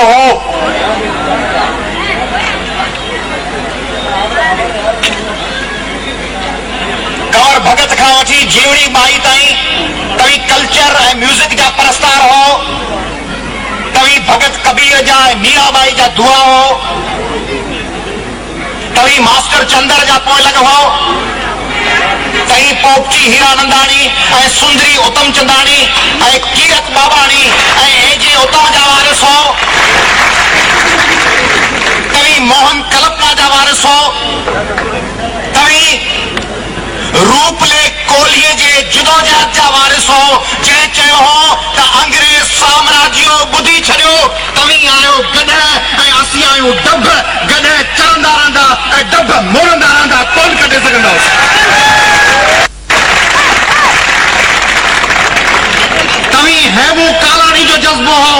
जज्बो हो। कंवर भगत खां वठी जीवड़ी बाई ताईं तव्हीं कल्चर ऐं म्यूज़िक जा परस्तार हो। तव्हीं भगत कबीर जा ऐं मीराबाई जा दुआ हो। तव्हीं मास्टर चंदर जा पोइ लॻ हो। तव्हीं पोपची हीरानंदाणी ऐं सुंदरी उत्तम चंदाणी ऐं कीरत बाबाणी ऐं एजे उत्तम जा वारिस हो। तव्हीं मोहन कल्पना जा वारिस हो। तव्हीं रूपले कोहलीअ जे जुदोजहद जा वारिस हो। जंहिं चयो हो त अंग्रेज साम्राज्य ॿुधी छॾियो, तव्हीं आहियो गॾ ऐं असीं आहियूं डब। गॾ चलंदा रहंदा ऐं डब मोड़ंदा रहंदा, कोन कढे सघंदासीं। तव्हीं हैबू कालाणी जो जज़्बो हो,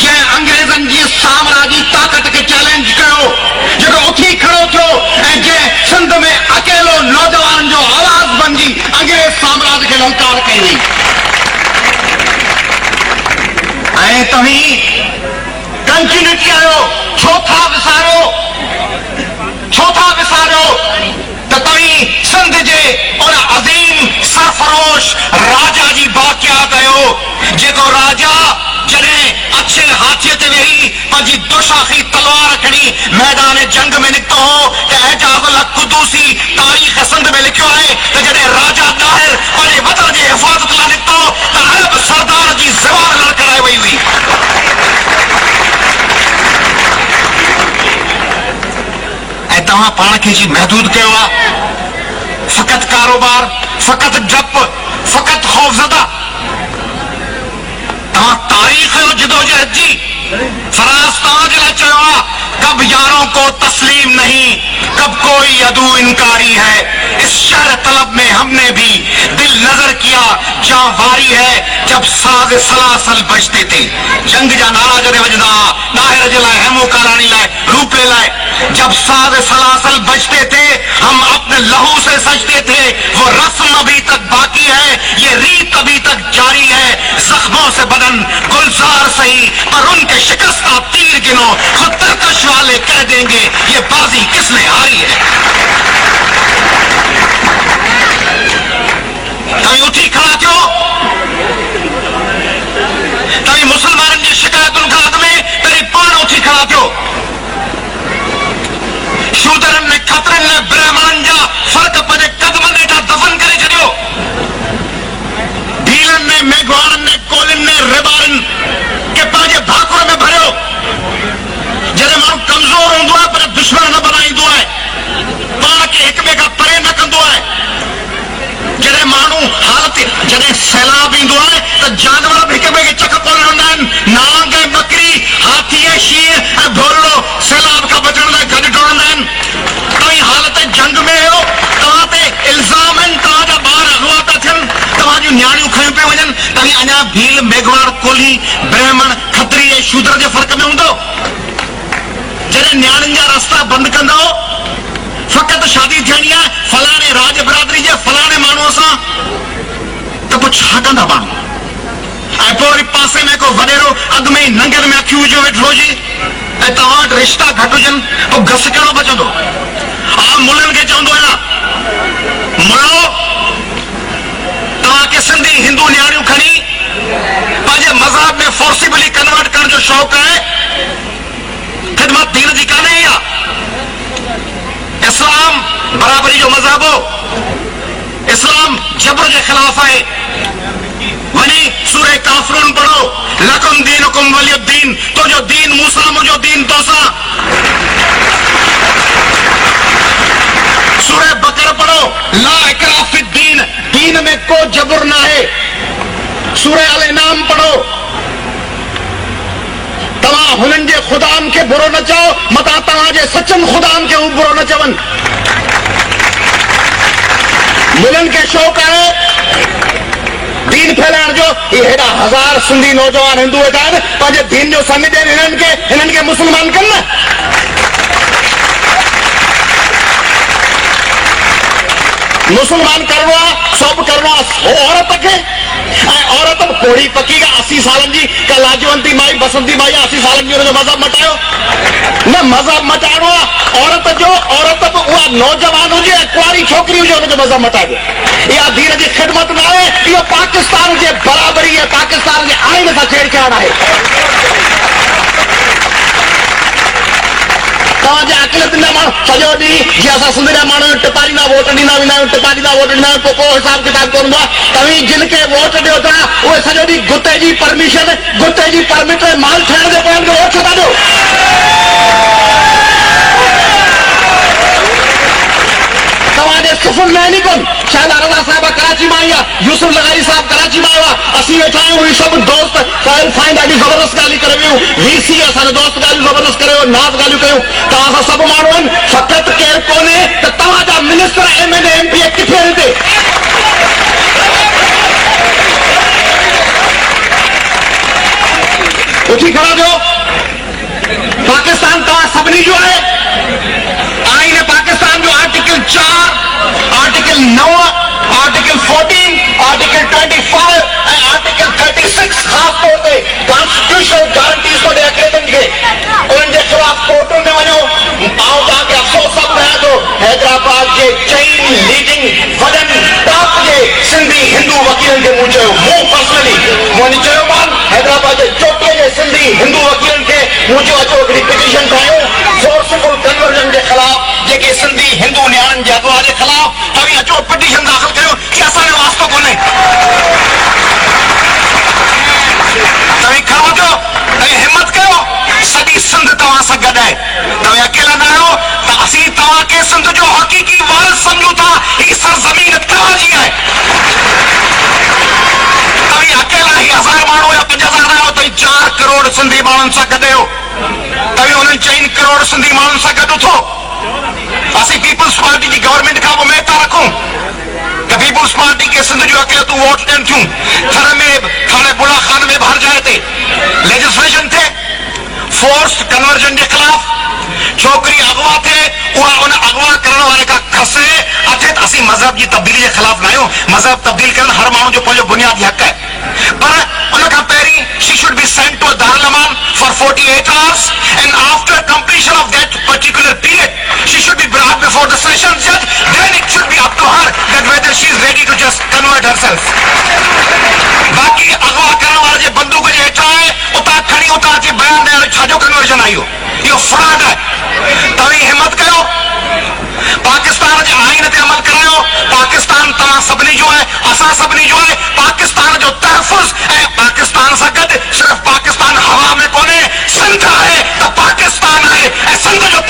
जंहिं अंग्रेज़नि जी साम्राजी ताक़त खे चैलेंज कयो, जेको उथी खड़ो थियो ऐं जंहिं सिंध में अकेलो नौजवान जो आवाज़ बणिजी अंग्रेज साम्राज्य खे ललकार कई हुई। ऐं तव्हीं कंटिन्यूटी आहियो। छो था विसारियो त तव्हीं सिंध जे उन अज़ीम सरफरोश राजा जी बाक़िया कयो, जेको राजा जॾहिं अच्छे हाथीअ ते वेही पंहिंजी दुशाखी तलवार खणी मैदान जंग में निकितो हो त एजाज़ुल हक़ क़ुदूसी तारीख़ सिंध में लिखियो आहे त जॾहिं राजा ताहिर पंहिंजे वतन जे हिफ़ाज़त लाइ निकितो त अरब सरदार जी ज़बान लड़खड़ाए वई हुई। ऐं तव्हां पाण खे जी महदूद कयो आहे। फ़क़ति कारोबार, फ़क़ति डप, फ़क़ति ख़ौफ़ज़दा। तव्हां तारीख़ जो जिदोजहद जी फराज़ तव्हांजे लाइ चयो आहे, कब यारों को तस्लीम नहीं, कब कोई अदू इनकारी है। इस शहर तलब में हमने भी दिल नजर किया, जहां वारी है जब साज़ सलासल बजते थे। जंग जा नारा जॾहिं वॼंदा हुआ, ताहिर जे लाइ, हेमू कालाणी लाइ, रूपले लाइ, जब साज़ सलासल बजते थे हम अपने लहू से सजते थे। वो रस्म अभी तक बाकी है, ये रीत अभी तक जारी है। जख्मों से बदन गुलजार सही, पर उनके शिकस्ता तीर गिनो, खुद तरकश वाले कह देंगे ये बाजी किसने हारी है। तव्हीं उठी खड़ा थियो, तव्हीं मुसलमाननि जी शिकायतुनि खां अॻु में तव्हीं पाण उथी खड़ा थियो। शूदरनि ने खतरनि ने ब्राह्मणनि जा फ़र्क़ पंहिंजे कदमनि हेठां दफ़न करे छॾियो। भीलनि ने, मेघवाड़नि ने, कोलिनि ने, रेबारनि खे पंहिंजे भाकुर में भरियो। जॾहिं माण्हू कमज़ोर हूंदो आहे पर दुश्मन न बनाईंदो आहे, पाण खे हिक ॿिए खां परे न कंदो आहे। जॾहिं माण्हू जॾहिं सैलाब ईंदो आहे त जानवर बि हिक ॿिए खे चक कोन हणंदा आहिनि। नांग ऐं बकरी, हाथी ऐं शींहं ऐं भोरड़ो सैलाब खां बचण लाइ गॾु डोड़ंदा आहिनि। तव्हीं हालत जंग में आहियो, तव्हां ते इल्ज़ाम आहिनि, तव्हांजा ॿार अगवा था थियनि, तव्हां जूं न्याणियूं खयूं पियूं वञनि। तव्हीं अञा भील, मेघवाड़, कोली, ब्राह्मण, खत्री ऐं शूद्र जे फ़र्क़ में हूंदो। जॾहिं न्याणियुनि जा रस्ता बंदि कंदो, फ़क़ति शादी थियणी आहे फलाणे राज बिरादरी जे फलाणे माण्हूअ सां, त पोइ छा कंदा माण्हू? ऐं पोइ वरी पासे में को वॾेरो अॻु में ई नंगनि में अखियूं विझो वेठो हुजे ऐं तव्हां वटि रिश्ता घटि हुजनि, पोइ घस कहिड़ो बचंदो? मुलनि खे चवंदो आहियां, मुलो तव्हांखे सिंधी हिंदू न्याणियूं खणी पंहिंजे मज़हब में फोर्सिबली कन्वर्ट करण जो शौक़ु आहे, ख़िदमत दीन जी कान्हे। इहा इस्लाम बराबरी जो मज़हब हो, इस्लाम जबर जे ख़िलाफ़ आहे। वञी सूरे काफ़िरून पढ़ो, लकुम दीनुकुम वलियुद्दीन, तुंहिंजो दीन मूंसां, मुंहिंजो दीन तोसां। सूरे बकर पढ़ो, ला इकराह फिद्दीन, दीन में को जबर न आहे। सूरे अल इनाम पढ़ो, तव्हां हुननि जे ख़ुदानि खे बुरो न चओ, मतां तव्हांजे सचनि ख़ुदानि खे हू बुरो न चवनि। मुलनि खे शौक़ु आहे दीन फैलाइण जो। हेॾा हज़ार सिंधी नौजवान हिंदू वेठा आहिनि, पंहिंजे दीन जो समी ॾियनि हिननि खे मुस्लमान कनि न। मुसलमान करणो आहे, सभु करणो आहे औरत खे, ऐं औरत कोड़ी पकी का 80 सालन जी का लाजवंती माई बसंती माई 80 सालन जी मज़हब मटायो न मज़हब मटाणो औरत जो औरत उहा नौजवान हुजे कुआरी छोकरी हुजे उनजो मज़हब मटाइबो इहा दीन जी ख़िदमत न आहे इहो पाकिस्तान जे बराबरी ऐं पाकिस्तान जे आइन सां छेड़छाड़ आहे तव्हांजे अक़िलत न माण्हू सॼो ॾींहुं जीअं असां सिंध जा माण्हू टिपारींदा वोट ॾींदा वेंदा आहियूं टिपारींदा वोट ॾींदा आहियूं पोइ हिसाब किताब कोन हूंदो आहे तव्हीं जिन खे वोट ॾियो था उहे सॼो ॾींहुं गुते जी परमिशन गुते जी परमिट माल ठहण जे पोइ वोट छो था ॾियो तव्हांजे सुफ़ुनि में नी कोन शायदि रज़ा साहिब कराची मां आई आहे यूसुफ लगाई साहिब कराची मां आयो आहे असीं वेठा आहियूं ही सभु दोस्त साईं ॾाढी ज़बरदस्त ॻाल्हियूं करे वियूं वीसी असांजो दोस्त ॻाल्हियूं ज़बरदस्त करे वियो नाज़ ॻाल्हियूं कयूं तव्हां सां सभु माण्हू आहिनि फ़क़ति केरु कोन्हे त तव्हांजा मिनिस्टर MLA MP किथे आहिनि हिते उथी खड़ा थियो पाकिस्तान तव्हां सभिनी जो आहे आइन पाकिस्तान जो आर्टिकल 4 आर्टिकल 9 आर्टिकल 14 आर्टिकल 25 ऐं आर्टिकल 36 ख़ासि तौर ते कॉन्स्टिट्यूशनल गारंटीज़ थो ॾिए अकेलनि खे उन्हनि जे ख़िलाफ़ कोर्टुनि में वञो आउं तव्हांखे अफ़सोस सां ॿुधायां थो हैदराबाद जे चईं लीडिंग वॾनि टॉप जे सिंधी हिंदू वकीलनि खे मूं चयो मूं पर्सनली मूं चयोमान हैदराबाद जे चोटीअ जे सिंधी हिंदू वकीलनि खे मूं चयो अचो हिकिड़ी पिटीशन ठाहियूं फोर्सफुल कन्वर्जन जे ख़िलाफ़ जेके सिंधी हिंदू नियाणियुनि जे अगवा जे ख़िलाफ़ तव्हीं अचो पिटीशन दाख़िल कयो कि असांजो वास्तो कोन्हे तव्हीं खड़ो थियो तव्हीं हिमत कयो सॼी सिंध तव्हां सां गॾु आहे तव्हीं अकेला न आहियो त असीं तव्हांखे सिंध जो हक़ीक़ी वारिस सम्झूं था ही सरज़मीन तव्हांजी आहे तव्हीं अकेला ही 1000 माण्हू या 5000 आहियो तव्हीं 4 करोड़ सिंधी माण्हुनि सां गॾु आहियो तव्हीं उन्हनि 4 करोड़ सिंधी माण्हुनि सां गॾु उथो असीं पीपल्स पार्टी जी गवर्नमेंट खां उमेद था रखूं त पीपल्स पार्टी खे सिंध जो अकेलो वोट ॾियनि थियूं थर में थाणे बुढ़ा खान में हर जाइ ते लेजिस्लेशन थे फोर्स कन्वर्जन जे ख़िलाफ़ छोकिरी अगवा थे उहा उन अगवा करण वारे खां खसे अचे त असीं मज़हब जी तब्दीली जे ख़िलाफ़ न आहियूं मज़हब तब्दील करणु हर माण्हू जो पंहिंजो बुनियादी हक़ आहे पर उन खां पहिरीं she should be sent to Darul Aman for 48 hours and after completion of that particular period she should be brought before the sessions judge then it should be up to her that whether she is ready to just convert herself बाक़ी अगवा करण वारे जे बंदूक जे हेठां आहे उतां खणी उतां अची बयान ॾियण छाजो कन्वर्जन आहे इहो फ्रॉड आहे तव्हीं हिमत कयो पाकिस्तान जे आइन ते अमल करायो पाकिस्तान तव्हां सभिनी जो आहे असां सभिनी जो आहे पाकिस्तान जो तहफ़ुज़ ऐं पाकिस्तान सां गॾु सिर्फ़ पाकिस्तान हवा में कोन्हे सिंध आहे त पाकिस्तान आहे ऐं सिंध जो